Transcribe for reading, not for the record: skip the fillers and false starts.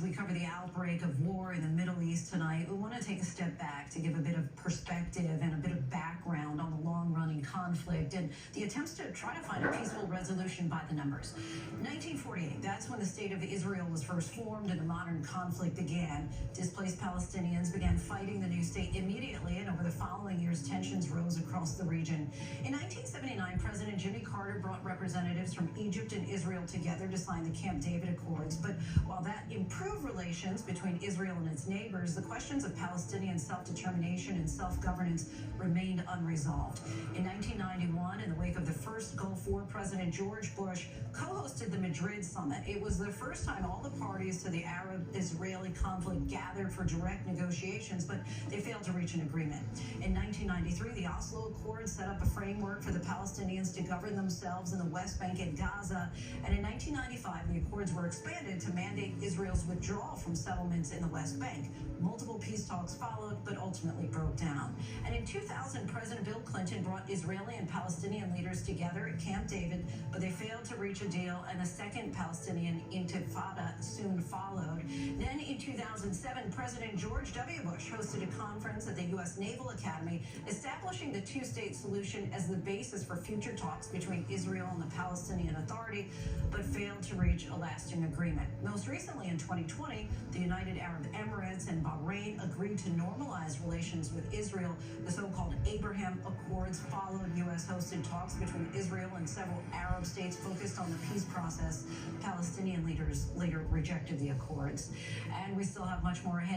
As we cover the outbreak of war in the Middle East tonight, we want to take a step back to give a bit of perspective and a bit of background on the long-running conflict and the attempts to try to find a peaceful resolution by the numbers. 1948, that's when the State of Israel was first formed and the modern conflict began. Displaced Palestinians began fighting the new state immediately, and over the following years, tensions rose across the region. In 1979, President Jimmy Carter brought representatives from Egypt and Israel together to sign the Camp David Accords. But while that improved relations between Israel and its neighbors, the questions of Palestinian self-determination and self-governance remained unresolved. In 1991, in the wake of the first Gulf War, President George Bush co-hosted the Madrid summit. It was the first time all the parties to the Arab-Israeli conflict gathered for direct negotiations, but they failed to reach an agreement. In 1993, the Oslo Accords set up a framework for the Palestinians to govern themselves in the West Bank and Gaza. And in 1995, the Accords were expanded to mandate Israel's withdrawal from settlements in the West Bank. Multiple peace talks followed, but ultimately broke down. And in 2000, President Bill Clinton brought Israeli and Palestinian leaders together at Camp David, but they failed to reach a deal, and a second Palestinian intifada soon followed. Then in 2007, President George W. Bush hosted a conference at the U.S. Naval Academy, establishing the two-state solution as the basis for future talks between Israel and the Palestinian Authority, but failed to reach a lasting agreement. Most recently, in 2020, the United Arab Emirates and Bahrain agreed to normalize relations with Israel. The so-called Abraham Accords followed U.S.-hosted talks between Israel and several Arab states focused on the peace process. Palestinian leaders later rejected the accords. And we still have much more ahead.